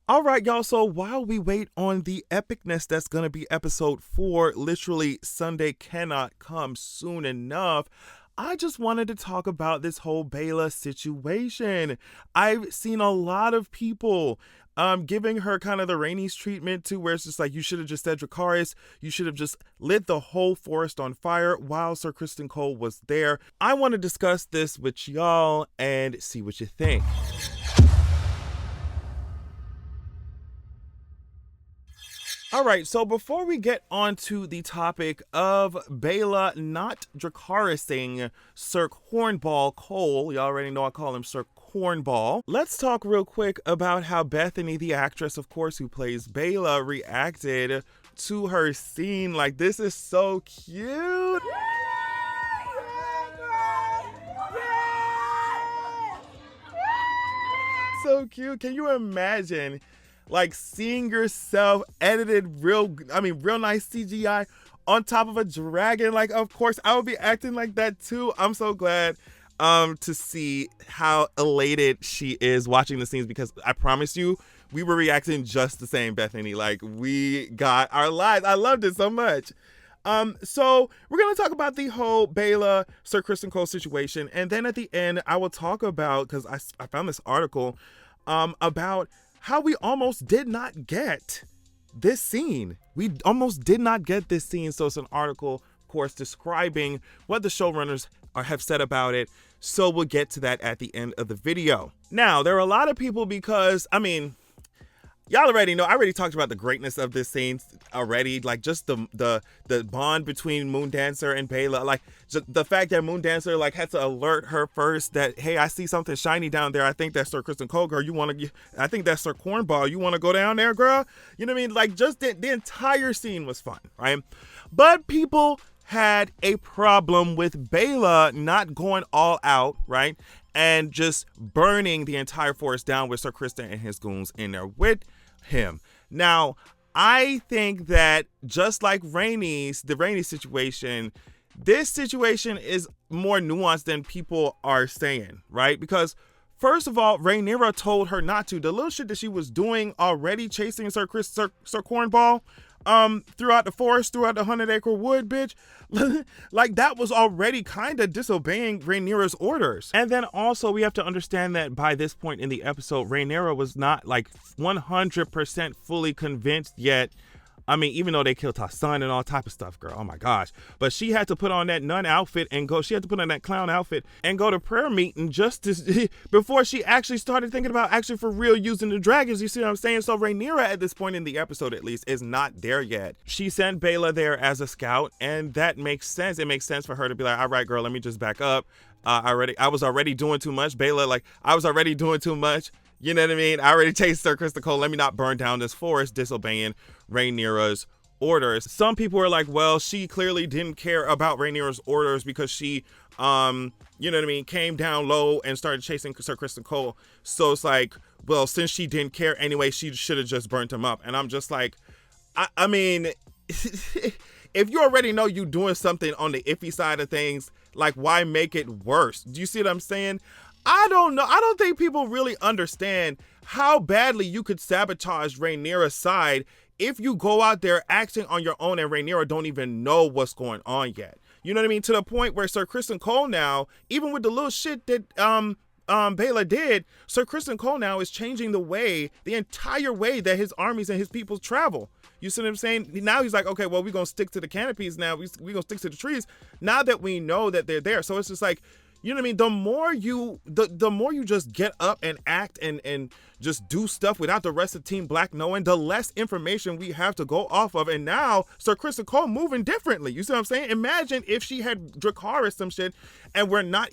All right, y'all. So while we wait on the epicness that's going to be episode 4, literally Sunday cannot come soon enough. I just wanted to talk about this whole Baela situation. I've seen a lot of people giving her kind of the Rhaenys treatment too, where it's just like, you should have just said Dracarys, you should have just lit the whole forest on fire while Sir Criston Cole was there. I want to discuss this with y'all and see what you think. All right, so before we get on to the topic of Baela not Dracarysing Sir Cornball Cole, you already know I call him Sir Cornball, let's talk real quick about how Bethany, the actress, of course, who plays Baela, reacted to her scene. Like, this is so cute. So cute. Can you imagine like seeing yourself edited real nice CGI on top of a dragon? Like, of course I would be acting like that too. I'm so glad to see how elated she is watching the scenes, because I promise you we were reacting just the same, Bethany. Like, we got our lives. I loved it so much. So we're going to talk about the whole Baela Sir Criston Cole situation, and then at the end I will talk about, because I found this article about how we almost did not get this scene. We almost did not get this scene. So it's an article, of course, describing what the showrunners have said about it. So we'll get to that at the end of the video. Now, there are a lot of people, because, y'all already know, I already talked about the greatness of this scene already. Like, just the bond between Moondancer and Baela. Like, the fact that Moondancer like had to alert her first that, hey, I see something shiny down there. I think that's Sir Criston Cole, girl. I think that's Sir Cornball. You want to go down there, girl? You know what I mean? Like, just the entire scene was fun, right? But people had a problem with Baela not going all out, right? And just burning the entire forest down with Sir Criston and his goons in there with him. Now, I think that just like the Rhaenys situation, this situation is more nuanced than people are saying, right? Because first of all, Rhaenyra told her not to. The little shit that she was doing already, chasing Sir Cornball throughout the forest, throughout the 100-acre wood, bitch, like, that was already kind of disobeying Rhaenyra's orders. And then also we have to understand that by this point in the episode, Rhaenyra was not like 100% fully convinced yet. Even though they killed her son and all type of stuff, girl, oh my gosh. But she had to put on that nun outfit and she had to put on that clown outfit and go to prayer meeting just to, before she actually started thinking about actually for real using the dragons. You see what I'm saying? So Rhaenyra at this point in the episode, at least, is not there yet. She sent Baela there as a scout, and that makes sense. It makes sense for her to be like, all right, girl, let me just back up. I was already doing too much. Baela, like, I was already doing too much. You know what I mean? I already chased Sir Criston Cole. Let me not burn down this forest, disobeying Rhaenyra's orders. Some people are like, well, she clearly didn't care about Rhaenyra's orders because she, you know what I mean, came down low and started chasing Sir Criston Cole. So it's like, well, since she didn't care anyway, she should have just burnt him up. And I'm just like, I mean, if you already know you doing something on the iffy side of things, like, why make it worse? Do you see what I'm saying? I don't know. I don't think people really understand how badly you could sabotage Rhaenyra's side if you go out there acting on your own and Rhaenyra don't even know what's going on yet. You know what I mean? To the point where Sir Criston Cole now, even with the little shit that Baela did, Sir Criston Cole now is changing the entire way that his armies and his people travel. You see what I'm saying? Now he's like, okay, well, we're going to stick to the canopies now. We're going to stick to the trees now that we know that they're there. So it's just like, you know what I mean? The more you just get up and act and just do stuff without the rest of Team Black knowing, the less information we have to go off of. And now Sir Criston Cole moving differently. You see what I'm saying? Imagine if she had Dracarys some shit and we're not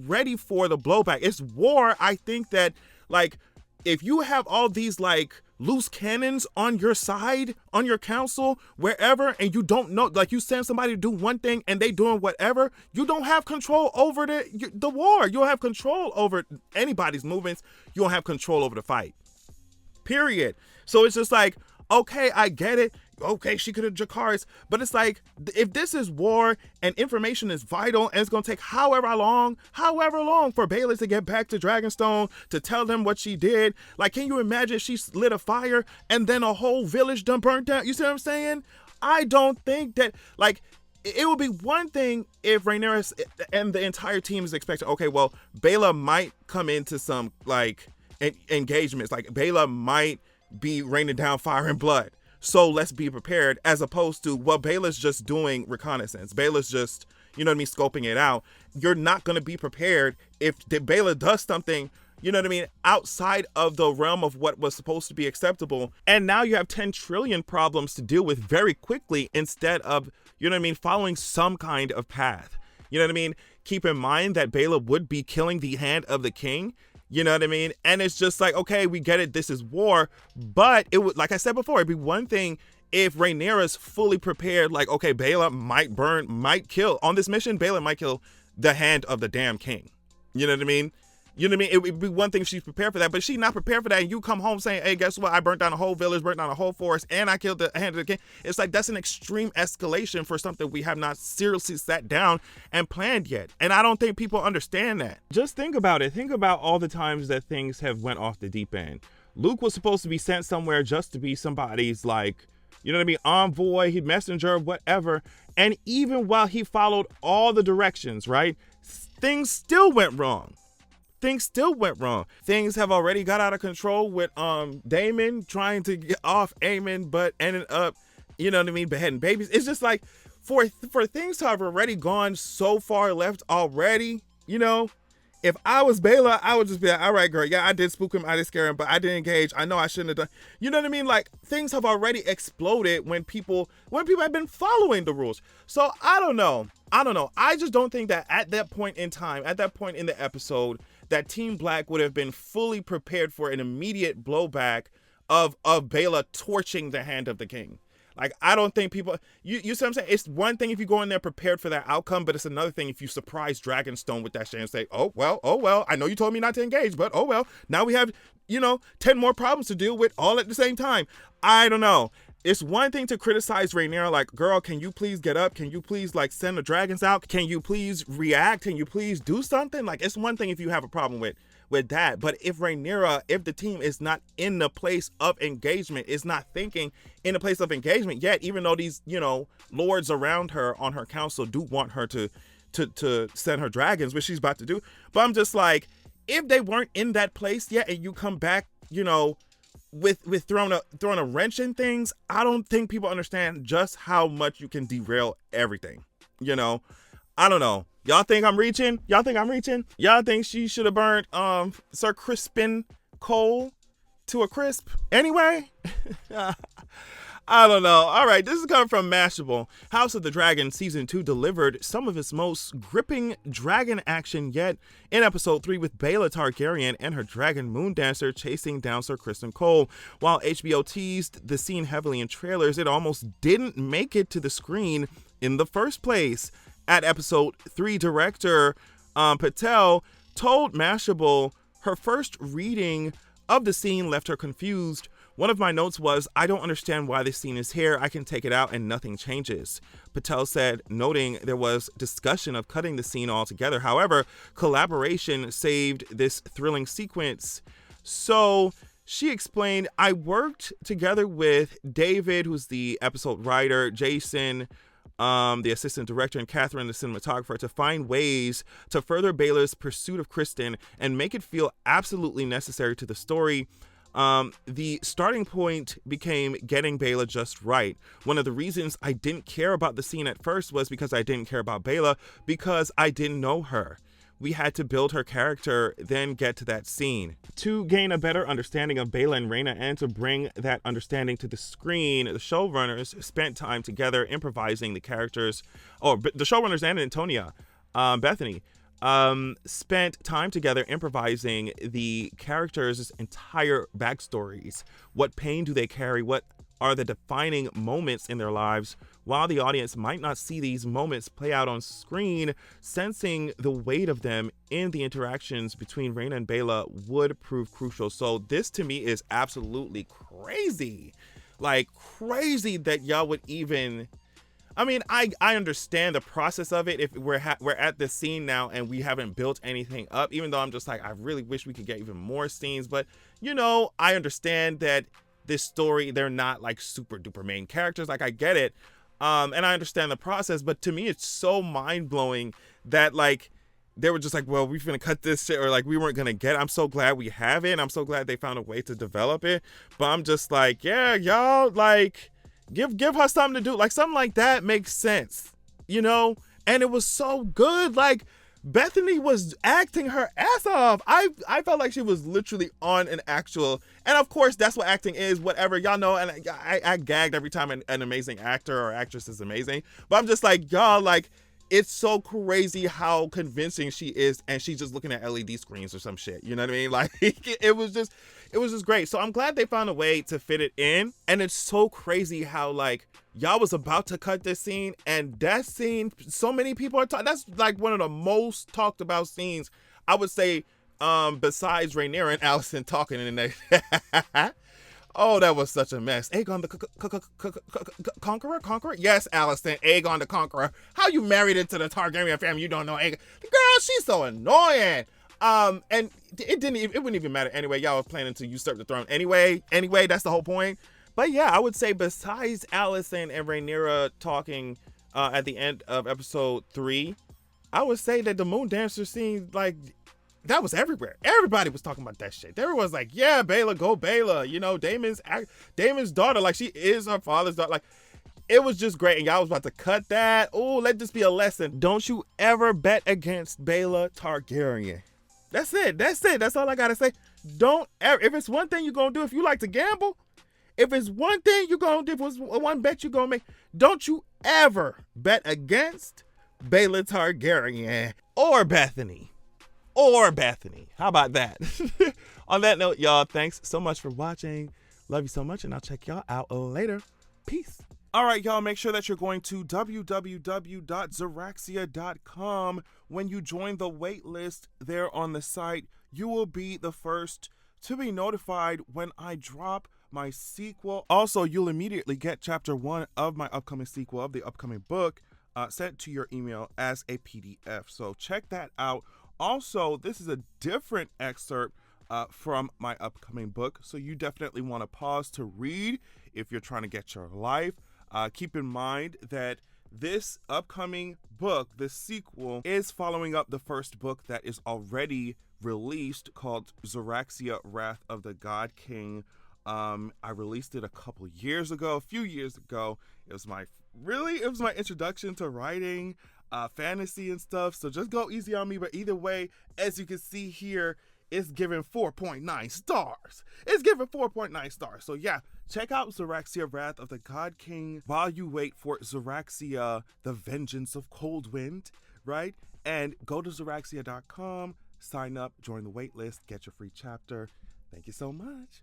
ready for the blowback. It's war. I think that, like, if you have all these like loose cannons on your side, on your council, wherever, and you don't know, like, you send somebody to do one thing and they doing whatever, you don't have control over the war. You don't have control over anybody's movements. You don't have control over the fight. Period. So it's just like, okay, I get it. okay, she could have Dracarys, but it's like, if this is war and information is vital and it's gonna take however long for Baela to get back to Dragonstone to tell them what she did. Like, can you imagine she lit a fire and then a whole village done burnt down? You see what I'm saying? I don't think that, like, it would be one thing if Rhaenyra and the entire team is expecting, okay, well, Baela might come into some, like, engagements. Like, Baela might be raining down fire and blood. So let's be prepared, as opposed to, well, Baela's just doing reconnaissance. Baela's just, you know what I mean, scoping it out. You're not going to be prepared if Baela does something, you know what I mean, outside of the realm of what was supposed to be acceptable. And now you have 10 trillion problems to deal with very quickly instead of, you know what I mean, following some kind of path. You know what I mean? Keep in mind that Baela would be killing the hand of the king. You know what I mean? And it's just like, okay, we get it. This is war. But it would, like I said before, it'd be one thing if Rhaenyra's fully prepared, like, okay, Baela might kill on this mission. Baela might kill the hand of the damn king. You know what I mean? You know what I mean? It would be one thing if she's prepared for that, but she's not prepared for that. And you come home saying, hey, guess what? I burnt down a whole village, burnt down a whole forest, and I killed the hand of the king. It's like, that's an extreme escalation for something we have not seriously sat down and planned yet. And I don't think people understand that. Just think about it. Think about all the times that things have went off the deep end. Luke was supposed to be sent somewhere just to be somebody's, like, you know what I mean, envoy, he'd messenger, whatever. And even while he followed all the directions, right, things still went wrong. Things have already got out of control with Daemon trying to get off Aemon, but ended up, you know what I mean, beheading babies. It's just like, for things to have already gone so far left already, you know, if I was Baela, I would just be like, all right, girl, yeah, I did spook him, I did scare him, but I didn't engage. I know I shouldn't have done. You know what I mean? Like, things have already exploded when people have been following the rules. So I don't know. I just don't think that at that point in time, at that point in the episode, that Team Black would have been fully prepared for an immediate blowback of Baela torching the hand of the king. Like, I don't think people, you see what I'm saying? It's one thing if you go in there prepared for that outcome, but it's another thing if you surprise Dragonstone with that shit and say, oh well, I know you told me not to engage, but oh well, now we have, 10 more problems to deal with all at the same time. I don't know. It's one thing to criticize Rhaenyra, like, girl, can you please get up? Can you please, like, send the dragons out? Can you please react? Can you please do something? Like, it's one thing if you have a problem with that. But if Rhaenyra, if the team is not in the place of engagement, is not thinking in the place of engagement yet, even though these, lords around her on her council do want her to send her dragons, which she's about to do. But I'm just like, if they weren't in that place yet and you come back, with throwing a wrench in things, I don't think people understand just how much you can derail everything. I don't know. Y'all think I'm reaching? Y'all think she should have burned Sir Crispin Cole to a crisp? Anyway, I don't know. All right, this is coming from Mashable. House of the Dragon Season 2 delivered some of its most gripping dragon action yet in Episode 3 with Baela Targaryen and her dragon moon dancer chasing down Sir Criston Cole. While HBO teased the scene heavily in trailers, it almost didn't make it to the screen in the first place. At Episode 3, director Patel told Mashable her first reading of the scene left her confused. One of my notes was, I don't understand why this scene is here. I can take it out and nothing changes. Patel said, noting there was discussion of cutting the scene altogether. However, collaboration saved this thrilling sequence. So she explained, I worked together with David, who's the episode writer, Jason, the assistant director, and Catherine, the cinematographer, to find ways to further Baela's pursuit of Criston and make it feel absolutely necessary to the story. The starting point became getting Baela just right. One of the reasons I didn't care about the scene at first was because I didn't care about Baela, because I didn't know her. We had to build her character, then get to that scene. To gain a better understanding of Baela and Rhaenyra and to bring that understanding to the screen, the showrunners spent time together improvising the characters, the showrunners and Antonia, Bethany, spent time together improvising the characters' entire backstories. What pain do they carry? What are the defining moments in their lives? While the audience might not see these moments play out on screen, sensing the weight of them in the interactions between Rhaenyra and Baela would prove crucial. So this to me is absolutely crazy. Like, crazy that y'all would even, I mean, I understand the process of it. If we're at this scene now and we haven't built anything up, even though I'm just like, I really wish we could get even more scenes. But, you know, I understand that this story, they're not like super duper main characters. Like, I get it. And I understand the process. But to me, it's so mind blowing that like they were just like, well, we're going to cut this shit, or like we weren't going to get it. I'm so glad we have it. And I'm so glad they found a way to develop it. But I'm just like, yeah, y'all, like, give her something to do. Like, something like that makes sense, you know? And it was so good. Like, Bethany was acting her ass off. I felt like she was literally on an actual, and of course that's what acting is, whatever, y'all know. And I gagged every time an amazing actor or actress is amazing. But I'm just like, y'all, like, it's so crazy how convincing she is, and she's just looking at LED screens or some shit. You know what I mean? Like, it was just great. So I'm glad they found a way to fit it in. And it's so crazy how, like, y'all was about to cut this scene, and that scene, so many people are talking. That's like one of the most talked about scenes, I would say, besides Rhaenyra and Alicent talking in the Oh, that was such a mess. Aegon the Conqueror? Yes, Alicent, Aegon the Conqueror. How you married into the Targaryen family? You don't know Aegon. Girl, she's so annoying. And it wouldn't even matter anyway. Y'all were planning to usurp the throne anyway. That's the whole point. But yeah, I would say besides Alicent and Rhaenyra talking at the end of episode 3, I would say that the Moon Dancer scene, like, that was everywhere. Everybody was talking about that shit. Everyone was like, yeah, Baela, go Baela. You know, Daemon's daughter, like, she is her father's daughter. Like, it was just great. And y'all was about to cut that. Oh, let this be a lesson. Don't you ever bet against Baela Targaryen. That's it. That's all I gotta say. Don't ever. If it's one thing you're gonna do, if you like to gamble, if it's one thing you're gonna do, if it's one bet you're gonna make, don't you ever bet against Baela Targaryen or Bethany. How about that? On that note, y'all, thanks so much for watching. Love you so much, and I'll check y'all out later. Peace. All right, y'all, make sure that you're going to www.zeraxia.com. When you join the wait list there on the site, you will be the first to be notified when I drop my sequel. Also, you'll immediately get chapter 1 of my upcoming sequel of the upcoming book sent to your email as a PDF. So check that out. Also, this is a different excerpt from my upcoming book, so you definitely want to pause to read if you're trying to get your life. Keep in mind that this upcoming book, the sequel, is following up the first book that is already released called Zeraxia, Wrath of the God King. I released it a few years ago. It was my introduction to writing fantasy and stuff, so just go easy on me. But either way, as you can see here, it's given 4.9 stars. So yeah, check out Zeraxia, Wrath of the God King while you wait for Zeraxia, The Vengeance of Coldwind, right? And go to Zeraxia.com, sign up, join the wait list, get your free chapter. Thank you so much.